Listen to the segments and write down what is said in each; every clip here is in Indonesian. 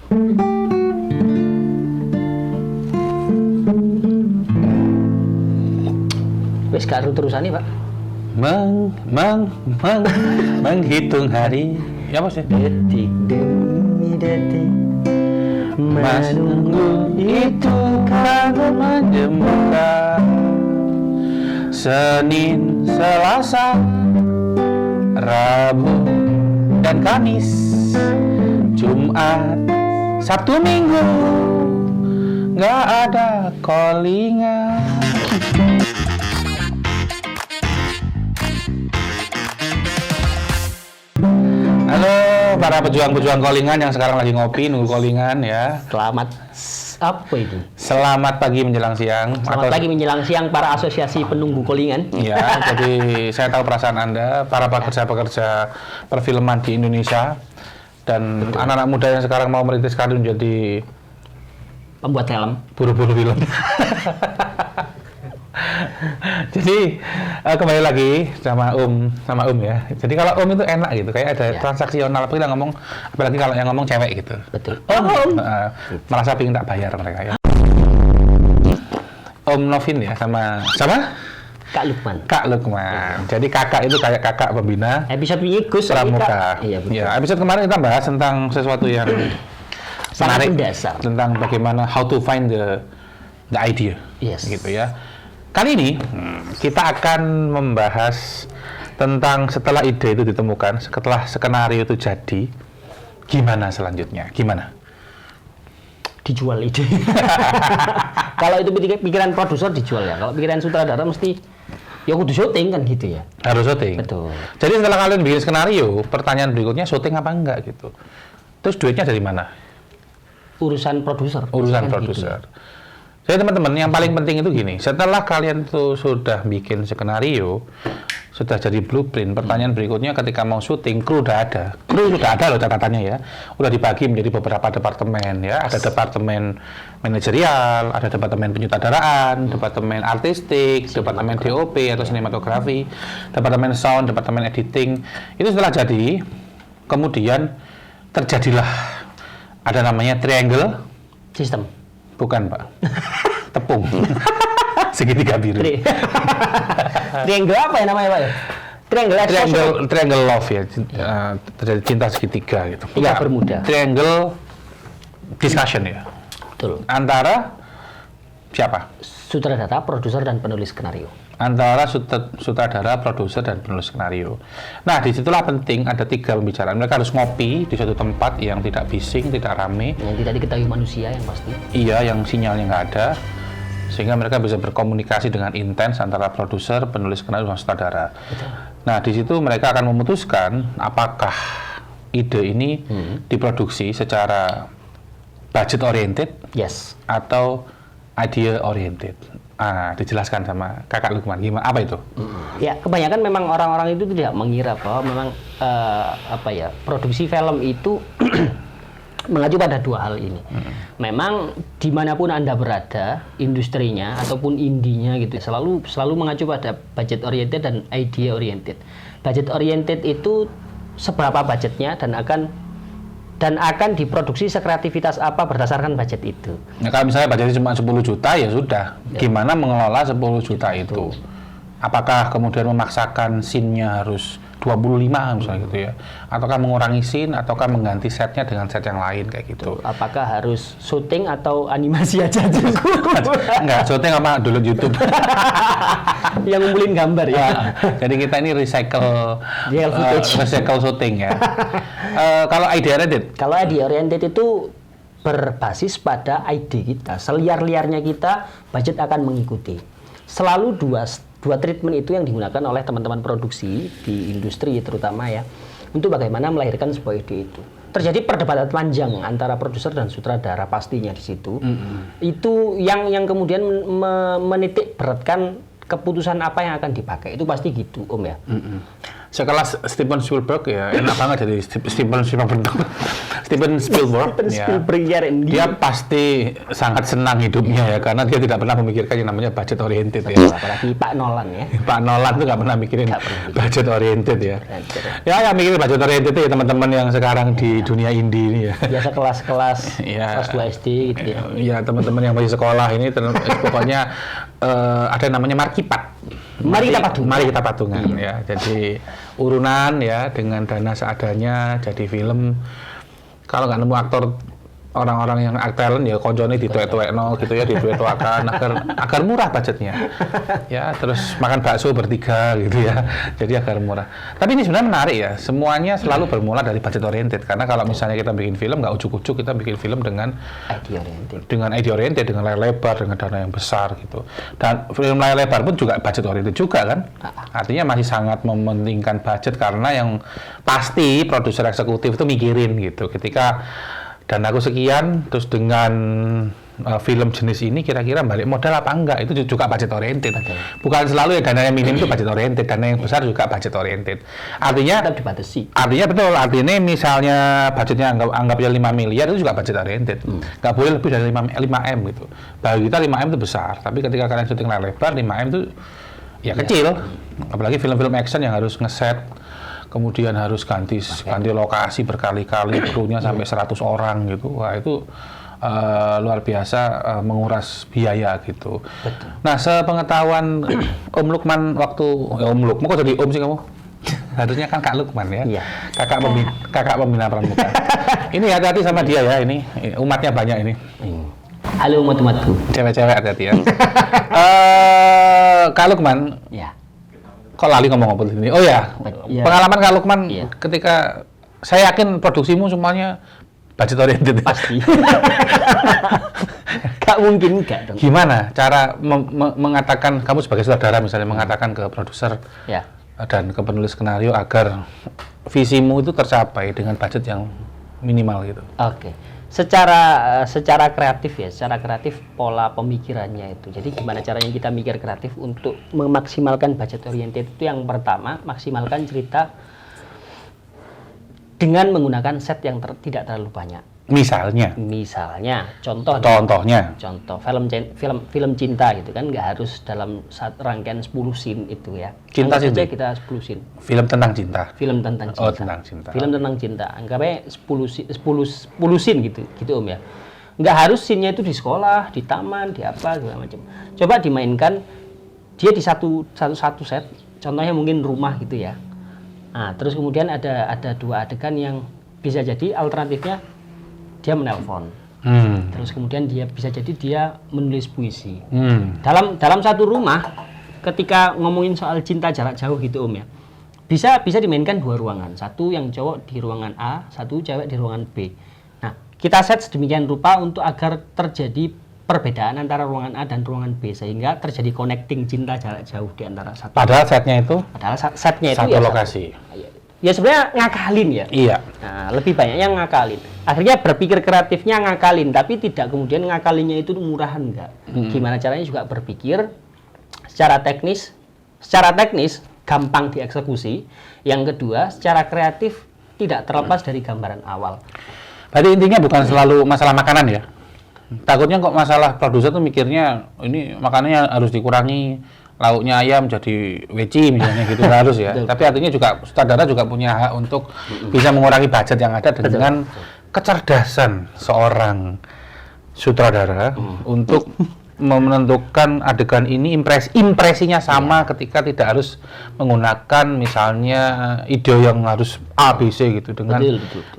Wis karo terusane, Pak. Menghitung hari. Ya apa sih? Detik demi detik menunggu itu kan menjemukan. Senin, Selasa, Rabu, dan Kamis, Jumat, Sabtu, Minggu, nggak ada callingan. Halo para pejuang-pejuang callingan yang sekarang lagi ngopi nunggu callingan ya. Selamat apa itu? Selamat pagi menjelang siang. Selamat pagi menjelang siang para asosiasi penunggu callingan. Iya, jadi saya tahu perasaan Anda, para pekerja-pekerja perfilman di Indonesia dan anak-anak muda yang sekarang mau merintis karir menjadi Pembuat film. buru-buru film. Jadi kembali lagi sama Om ya. Jadi kalau Om itu enak gitu, kayak ada transaksional. Apalagi kalau yang ngomong cewek gitu. Betul. Om. Merasa pingin tak bayar mereka ya. Om Novin ya sama Kak Lukman. Kak Lukman. Jadi kakak itu kayak kakak pembina Episode ini Gus pramuka. Iya, betul. Ya, episode kemarin kita bahas tentang sesuatu yang Sangat menarik, mendasar. tentang bagaimana how to find the idea. Yes. Gitu ya. Kali ini kita akan membahas tentang setelah ide itu ditemukan, setelah skenario itu jadi, gimana selanjutnya? Gimana? Dijual ide. Kalau itu pikiran produser dijual ya. Kalau pikiran sutradara mesti ya kudu syuting kan gitu ya. Harus syuting. Betul. Jadi setelah kalian bikin skenario, pertanyaan berikutnya syuting apa enggak gitu. Terus duitnya dari mana? Urusan produser. Urusan Kan produser. gitu. Jadi teman-teman, yang paling penting itu gini, setelah kalian tuh sudah bikin skenario, sudah jadi blueprint, pertanyaan berikutnya ketika mau syuting, kru sudah ada loh catatannya ya, udah dibagi menjadi beberapa departemen ya, ada departemen manajerial, ada departemen penyutradaraan, departemen artistik, departemen DOP atau sinematografi, departemen sound, departemen editing. Itu setelah jadi, kemudian terjadilah ada namanya triangle Sistem. bukan Pak, tepung segitiga biru. Triangle apa ya namanya Pak ya? Triangle love ya, terjadi cinta segitiga gitu. Tiga bermuda. Triangle discussion ya. Betul. Antara siapa? Sutradara, produser dan penulis skenario. Antara sutradara, produser, dan penulis skenario. Nah, disitulah penting ada 3 pembicaraan. Mereka harus ngopi di suatu tempat yang tidak bising, tidak rame. Yang tidak diketahui manusia yang pasti. Iya, yang sinyalnya nggak ada. Sehingga mereka bisa berkomunikasi dengan intens antara produser, penulis skenario, dan sutradara. Betul. Nah, di situ mereka akan memutuskan apakah ide ini diproduksi secara budget oriented Yes. atau idea oriented. Dijelaskan sama Kakak Lukman gimana apa itu? Ya, kebanyakan memang orang-orang itu tidak mengira bahwa memang produksi film itu mengacu pada 2 hal ini. Memang dimanapun Anda berada, industrinya ataupun indinya gitu, selalu mengacu pada budget oriented dan idea oriented. Budget oriented itu seberapa budgetnya dan akan diproduksi sekreativitas apa berdasarkan budget itu. Nah, kalau misalnya budgetnya cuma 10 juta ya sudah. Gimana mengelola 10 juta itu? Apakah kemudian memaksakan scene-nya harus 25 misalnya gitu ya? Ataukah mengurangi scene ataukah mengganti setnya dengan set yang lain kayak gitu? Apakah harus syuting atau animasi aja cukup? Enggak, syuting apa download YouTube. Yang ngumpulin gambar ya. Jadi kita ini recycle shooting ya. Kalau idea oriented? Kalau idea oriented itu berbasis pada ide kita. Seliar-liarnya kita, budget akan mengikuti. Selalu dua treatment itu yang digunakan oleh teman-teman produksi di industri terutama ya, untuk bagaimana melahirkan sebuah ide itu. Terjadi perdebatan panjang antara produser dan sutradara pastinya di situ. Itu yang kemudian menitik beratkan keputusan apa yang akan dipakai. Itu pasti gitu Om ya. sekelas Steven Spielberg ya enak banget jadi Steven Spielberg ya. Dia pasti sangat senang hidupnya ya karena dia tidak pernah memikirkan yang namanya budget oriented ya. Apalagi Pak Nolan ya. Pak Nolan tuh nggak pernah mikirin budget oriented ya. Ya mikirin budget oriented ya teman-teman yang sekarang di dunia indie ini ya. Biasa kelas-kelas kelas 2 SD gitu ya. Ya teman-teman yang masih sekolah ini pokoknya ada yang namanya markipat. Mari kita patungan ya. Jadi urunan ya dengan dana seadanya jadi film. Kalau nggak nemu aktor orang-orang yang talent ya konjone dituek-tuekno gitu ya diduet-duakan agar murah budgetnya. Ya, terus makan bakso bertiga gitu ya. Jadi agar murah. Tapi ini sebenarnya menarik ya. Semuanya selalu bermula dari budget oriented karena kalau misalnya kita bikin film nggak ujuk-ujuk kita bikin film dengan idea oriented dengan layar lebar dengan dana yang besar gitu. Dan film layar lebar pun juga budget oriented juga kan. Artinya masih sangat mementingkan budget karena yang pasti produser eksekutif itu mikirin gitu. Ketika dan aku sekian, terus dengan film jenis ini kira-kira balik modal apa enggak, itu juga budget oriented. Bukan selalu ya dana yang minim itu budget oriented, dana yang besar juga budget oriented. Artinya tetap dibatasi. Artinya betul, artinya misalnya budgetnya anggapnya 5 miliar itu juga budget oriented. Nggak boleh lebih dari 5M gitu. Bagi kita 5M itu besar, tapi ketika kalian syuting layar lebar 5M itu ya kecil. Apalagi film-film action yang harus ngeset kemudian harus ganti lokasi berkali-kali, krunya sampai 100 orang gitu. Wah, itu luar biasa menguras biaya gitu. Betul. Nah, sepengetahuan Om Lukman waktu Om Lukman kok jadi Om sih kamu? Harusnya kan Kak Lukman ya. Iya. Kakak pembina pramuka. Ini hati-hati sama dia ya ini. Umatnya banyak ini. Halo umat-umatku. Cewek-cewek hati-hati ya. Kak Lukman. Ya. Kok lali ngomong apa ini? Oh ya, pengalaman Kak Lukman ketika saya yakin produksimu semuanya budget oriented. Pasti. Gak mungkin enggak dong. Gimana cara mengatakan, kamu sebagai saudara misalnya mengatakan ke produser dan ke penulis skenario agar visimu itu tercapai dengan budget yang minimal gitu? Oke. Secara kreatif pola pemikirannya itu. Jadi gimana caranya kita mikir kreatif untuk memaksimalkan budget oriented itu yang pertama, maksimalkan cerita dengan menggunakan set yang tidak terlalu banyak. Misalnya, contoh film cinta gitu kan, nggak harus dalam rangkaian 10 scene itu ya. Cinta sih kita 10 scene. Film tentang cinta. Film tentang cinta. Oh, tentang cinta. Film tentang cinta. Anggapnya 10 scene gitu Om ya. Nggak harus scene-nya itu di sekolah, di taman, di apa segala macam. Coba dimainkan dia di satu set. Contohnya mungkin rumah gitu ya. Nah, terus kemudian ada 2 adegan yang bisa jadi alternatifnya dia menelpon, terus kemudian dia bisa jadi dia menulis puisi. Dalam satu rumah, ketika ngomongin soal cinta jarak jauh gitu Om ya, bisa dimainkan 2 ruangan, satu yang cowok di ruangan A, satu cewek di ruangan B. Nah, kita set sedemikian rupa untuk agar terjadi perbedaan antara ruangan A dan ruangan B sehingga terjadi connecting cinta jarak jauh di antara satu. Padahal setnya itu satu lokasi. Ya sebenarnya ngakalin ya. Iya. Nah, lebih banyak yang ngakalin. Akhirnya berpikir kreatifnya ngakalin, tapi tidak kemudian ngakalinnya itu murahan enggak. Gimana caranya juga berpikir secara teknis gampang dieksekusi. Yang kedua, secara kreatif tidak terlepas dari gambaran awal. Berarti intinya bukan selalu masalah makanan ya. Takutnya kok masalah produser tuh mikirnya ini makanannya harus dikurangi, lauknya ayam jadi weci misalnya gitu harus ya. Tapi artinya juga sutradara juga punya hak untuk bisa mengurangi budget yang ada dengan kecerdasan seorang sutradara untuk menentukan adegan ini impresinya sama ketika tidak harus menggunakan misalnya ide yang harus A, B, C gitu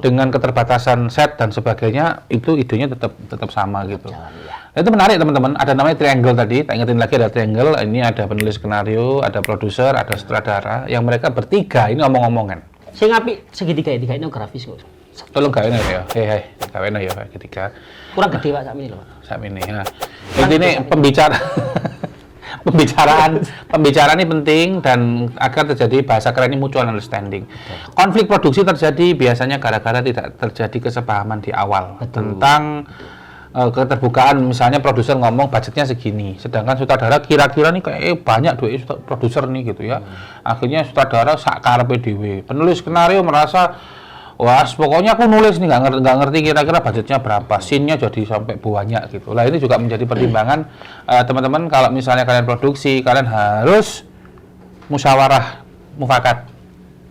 dengan keterbatasan set dan sebagainya, itu idenya tetap sama gitu. Nah, itu menarik teman-teman, ada namanya triangle tadi, tak ingetin lagi ada triangle, ini ada penulis skenario, ada produser, ada sutradara, yang mereka bertiga ini omong-omongan. Sing apik segitiga ini grafis kok. Tolong gawean ya, gawean ya ketiga. Kurang gede Pak sakmene lho Pak. Sakmene. Nah, ini pembicaraan ini penting dan agar terjadi bahasa keren ini mutual understanding. Konflik produksi terjadi biasanya gara-gara tidak terjadi kesepahaman di awal tentang keterbukaan, misalnya produser ngomong budgetnya segini, sedangkan sutradara kira-kira nih kayak banyak duit produser nih gitu ya. Akhirnya sutradara sak karepe dhewe. Penulis skenario merasa wah, pokoknya aku nulis nih nggak ngerti kira-kira budgetnya berapa, scene-nya jadi sampai banyak gitu. Lah ini juga menjadi pertimbangan teman-teman kalau misalnya kalian produksi, kalian harus musyawarah mufakat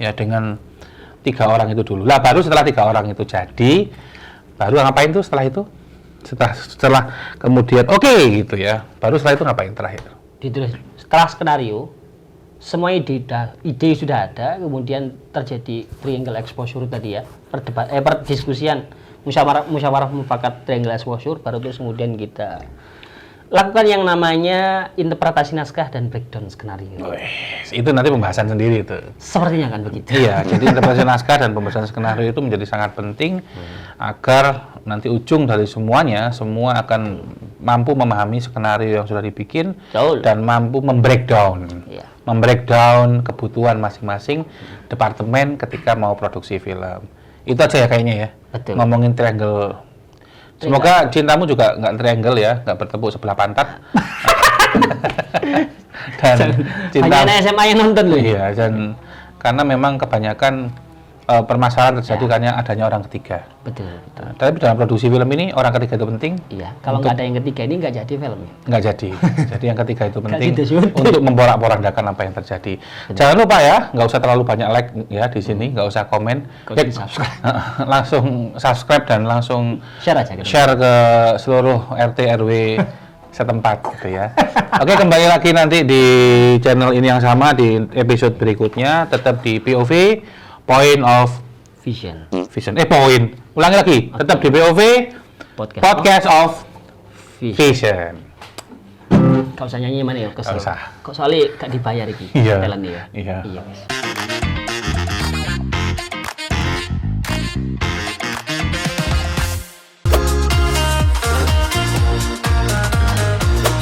ya dengan 3 orang itu dulu. Lah baru setelah 3 orang itu jadi, baru ngapain tuh setelah itu? Setelah kemudian oke gitu ya, baru setelah itu ngapain terakhir? Ditulis setelah skenario, semua ide sudah ada, kemudian terjadi triangle exposure tadi ya, perdiskusian, musyawarah mufakat triangle exposure, baru terus kemudian kita lakukan yang namanya interpretasi naskah dan breakdown skenario. Itu nanti pembahasan sendiri itu. Sepertinya kan begitu. Iya, jadi interpretasi naskah dan pembahasan skenario itu menjadi sangat penting agar nanti ujung dari semuanya, semua akan mampu memahami skenario yang sudah dibikin. Betul. Dan mampu membreakdown, Iya. membreakdown kebutuhan masing-masing departemen ketika mau produksi film. Itu aja ya kayaknya ya. Betul. Ngomongin triangle. Semoga cintamu juga nggak triangle ya, nggak bertepuk sebelah pantat. Dan cinta. Hanya SMA yang nonton loh. Iya, dan karena memang kebanyakan permasalahan terjadi karena adanya orang ketiga. Betul. Nah, tapi dalam produksi film ini orang ketiga itu penting. Iya. Kalau nggak ada yang ketiga ini nggak jadi filmnya. Nggak jadi. Jadi yang ketiga itu penting jadi untuk memporak-porandakan apa yang terjadi. Jangan lupa ya, nggak usah terlalu banyak like ya di sini, nggak usah komen. Subscribe. Langsung subscribe dan langsung Share aja. Gitu. share ke seluruh RT RW setempat gitu ya. Oke, kembali lagi nanti di channel ini yang sama di episode berikutnya, tetap di POV Point of Vision. Point. Ulangi lagi, tetap di POV Podcast of Vision. Kau usah nyanyi mana ya? Kesel. Nggak usah. Kok soalnya gak dibayar iki. Iya. Talent ya. Iya. Iya.